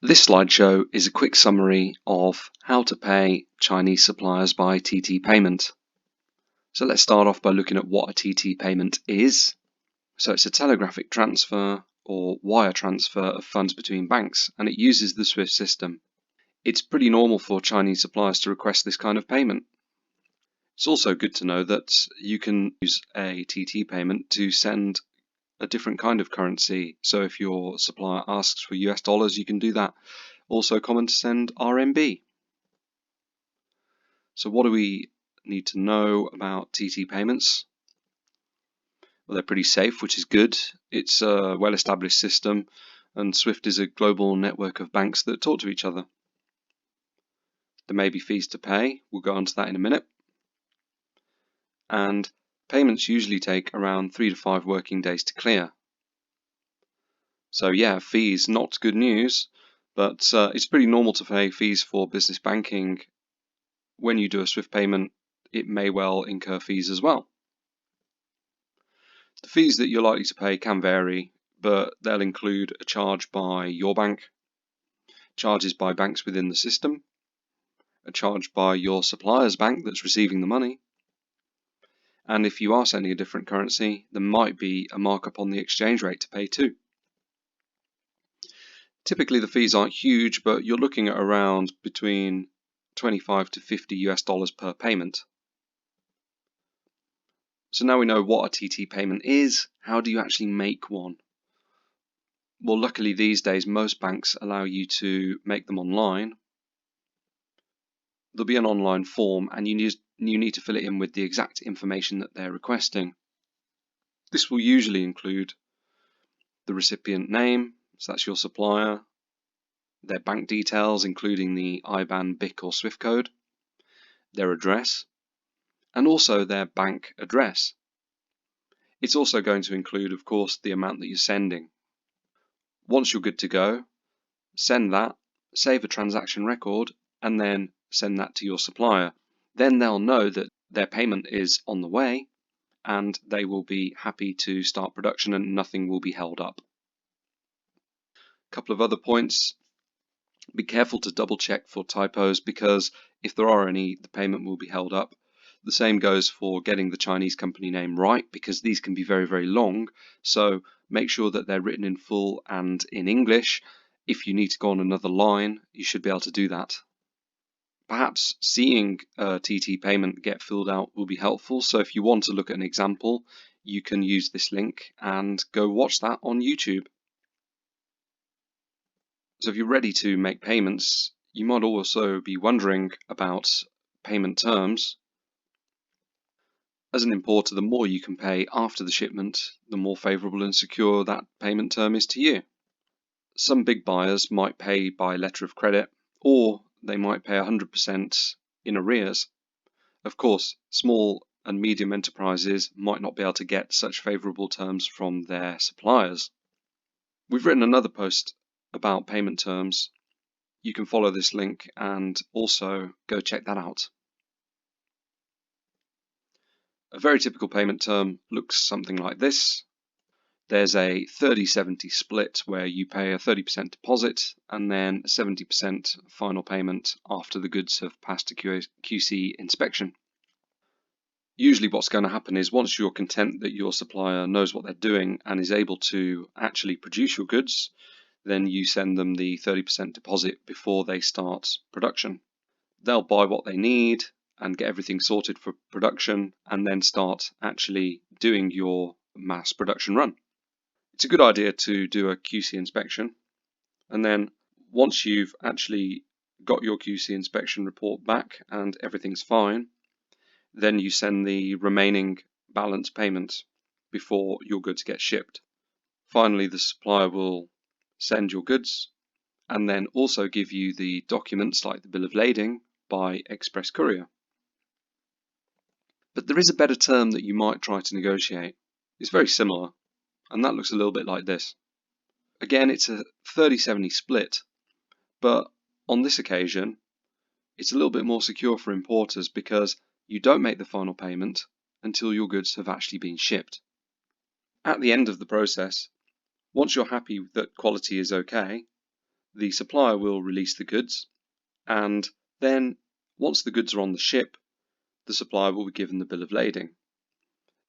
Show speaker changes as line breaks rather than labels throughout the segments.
This slideshow is a quick summary of how to pay Chinese suppliers by TT payment. So let's start off by looking at what a TT payment is. So it's a telegraphic transfer or wire transfer of funds between banks, and it uses the SWIFT system. It's pretty normal for Chinese suppliers to request this kind of payment. It's also good to know that you can use a TT payment to send a different kind of currency. So if your supplier asks for US dollars, you can do that. Also common to send RMB. So what do we need to know about TT payments? Well, they're pretty safe, which is good. It's a well-established system, and SWIFT is a global network of banks that talk to each other. There may be fees to pay. We'll go on to that in a minute. And payments usually take around 3 to 5 working days to clear. So yeah, fees, not good news, but it's pretty normal to pay fees for business banking. When you do a SWIFT payment, it may well incur fees as well. The fees that you're likely to pay can vary, but they'll include a charge by your bank, charges by banks within the system, a charge by your supplier's bank that's receiving the money, and if you are sending a different currency, there might be a markup on the exchange rate to pay too. Typically the fees aren't huge, but you're looking at around between 25 to 50 US dollars per payment. So now we know what a TT payment is. How do you actually make one? Well, luckily these days most banks allow you to make them online. There'll be an online form and you need to fill it in with the exact information that they're requesting. This will usually include the recipient name, so that's your supplier, their bank details including the IBAN, BIC or SWIFT code, their address, and also their bank address. It's also going to include, of course, the amount that you're sending. Once you're good to go, send that, save a transaction record, and then send that to your supplier. Then they'll know that their payment is on the way and they will be happy to start production and nothing will be held up. A couple of other points. Be careful to double check for typos because if there are any, the payment will be held up. The same goes for getting the Chinese company name right because these can be very, very long. So make sure that they're written in full and in English. If you need to go on another line, you should be able to do that. Perhaps seeing a TT payment get filled out will be helpful. So if you want to look at an example, you can use this link and go watch that on YouTube. So if you're ready to make payments, you might also be wondering about payment terms. As an importer, the more you can pay after the shipment, the more favorable and secure that payment term is to you. Some big buyers might pay by letter of credit, or they might pay 100% in arrears. Of course, small and medium enterprises might not be able to get such favorable terms from their suppliers. We've written another post about payment terms. You can follow this link and also go check that out. A very typical payment term looks something like this. There's a 30-70 split where you pay a 30% deposit and then 70% final payment after the goods have passed a QC inspection. Usually what's going to happen is once you're content that your supplier knows what they're doing and is able to actually produce your goods, then you send them the 30% deposit before they start production. They'll buy what they need and get everything sorted for production and then start actually doing your mass production run. It's a good idea to do a QC inspection, and then once you've actually got your QC inspection report back and everything's fine, then you send the remaining balance payment before your goods get shipped. Finally, the supplier will send your goods and then also give you the documents like the bill of lading by express courier. But there is a better term that you might try to negotiate. It's very similar, and that looks a little bit like this. Again, it's a 30-70 split, but on this occasion, it's a little bit more secure for importers because you don't make the final payment until your goods have actually been shipped. At the end of the process, once you're happy that quality is okay, the supplier will release the goods, and then once the goods are on the ship, the supplier will be given the bill of lading.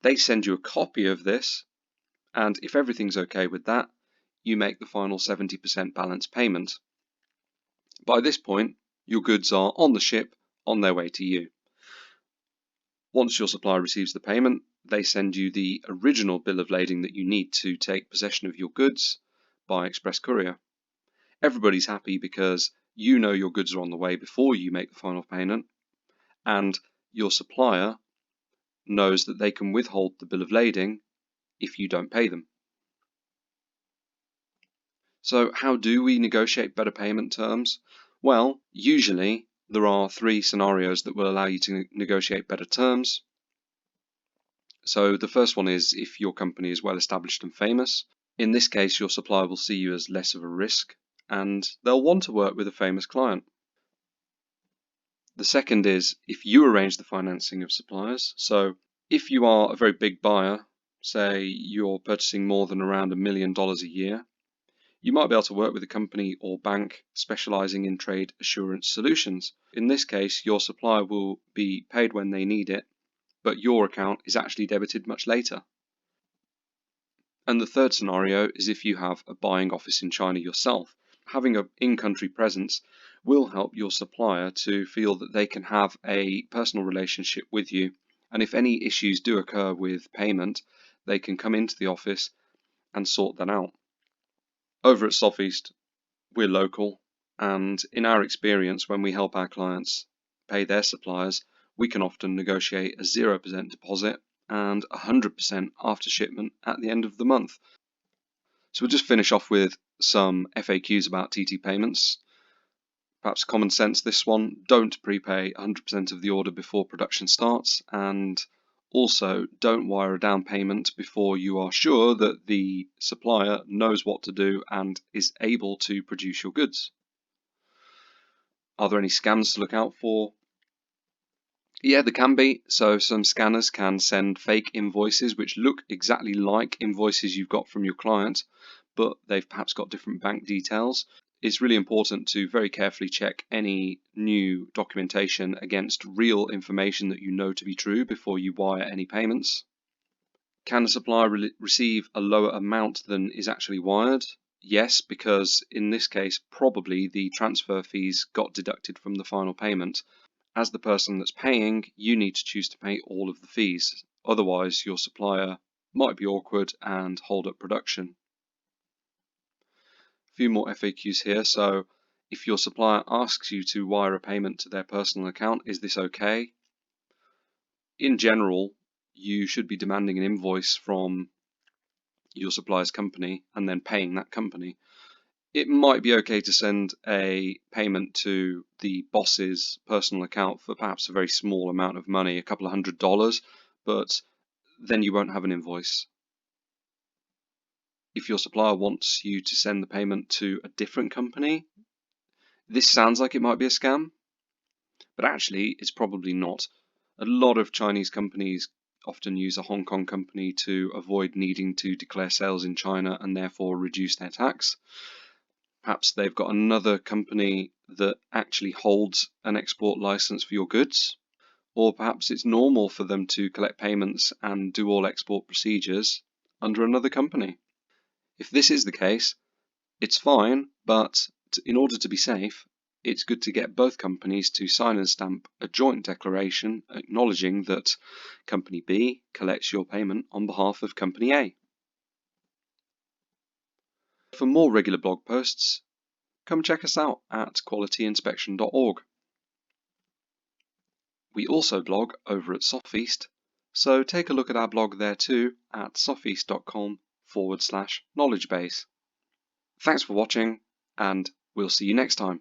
They send you a copy of this, and if everything's okay with that, you make the final 70% balance payment. By this point, your goods are on the ship, on their way to you. Once your supplier receives the payment, they send you the original bill of lading that you need to take possession of your goods by express courier. Everybody's happy because you know your goods are on the way before you make the final payment, and your supplier knows that they can withhold the bill of lading if you don't pay them. So how do we negotiate better payment terms? Well, usually there are 3 scenarios that will allow you to negotiate better terms. So the first one is if your company is well established and famous. In this case, your supplier will see you as less of a risk, and they'll want to work with a famous client. The second is if you arrange the financing of suppliers. So if you are a very big buyer, say you're purchasing more than around $1 million a year, you might be able to work with a company or bank specializing in trade assurance solutions. In this case, your supplier will be paid when they need it, but your account is actually debited much later. And the third scenario is if you have a buying office in China yourself. Having an in-country presence will help your supplier to feel that they can have a personal relationship with you. And if any issues do occur with payment, they can come into the office and sort that out. Over at Sofeast, we're local, and in our experience, when we help our clients pay their suppliers, we can often negotiate a 0% deposit and 100% after shipment at the end of the month. So we'll just finish off with some FAQs about TT payments. Perhaps common sense this one, don't prepay 100% of the order before production starts, and also don't wire a down payment before you are sure that the supplier knows what to do and is able to produce your goods. Are there any scams to look out for? Yeah, there can be. So some scanners can send fake invoices which look exactly like invoices you've got from your client, but they've perhaps got different bank details. It's really important to very carefully check any new documentation against real information that you know to be true before you wire any payments. Can a supplier receive a lower amount than is actually wired? Yes, because in this case, probably the transfer fees got deducted from the final payment. As the person that's paying, you need to choose to pay all of the fees. Otherwise, your supplier might be awkward and hold up production. A few more FAQs here. So if your supplier asks you to wire a payment to their personal account, is this okay? In general, you should be demanding an invoice from your supplier's company and then paying that company. It might be okay to send a payment to the boss's personal account for perhaps a very small amount of money, a couple of $100, but then you won't have an invoice. If your supplier wants you to send the payment to a different company, this sounds like it might be a scam, but actually it's probably not. A lot of Chinese companies often use a Hong Kong company to avoid needing to declare sales in China and therefore reduce their tax. Perhaps they've got another company that actually holds an export license for your goods, or perhaps it's normal for them to collect payments and do all export procedures under another company. If this is the case, it's fine, but in order to be safe, it's good to get both companies to sign and stamp a joint declaration acknowledging that Company B collects your payment on behalf of Company A. For more regular blog posts, come check us out at qualityinspection.org. We also blog over at Sofeast, so take a look at our blog there too at sofeast.com/knowledge base. Thanks for watching, and we'll see you next time.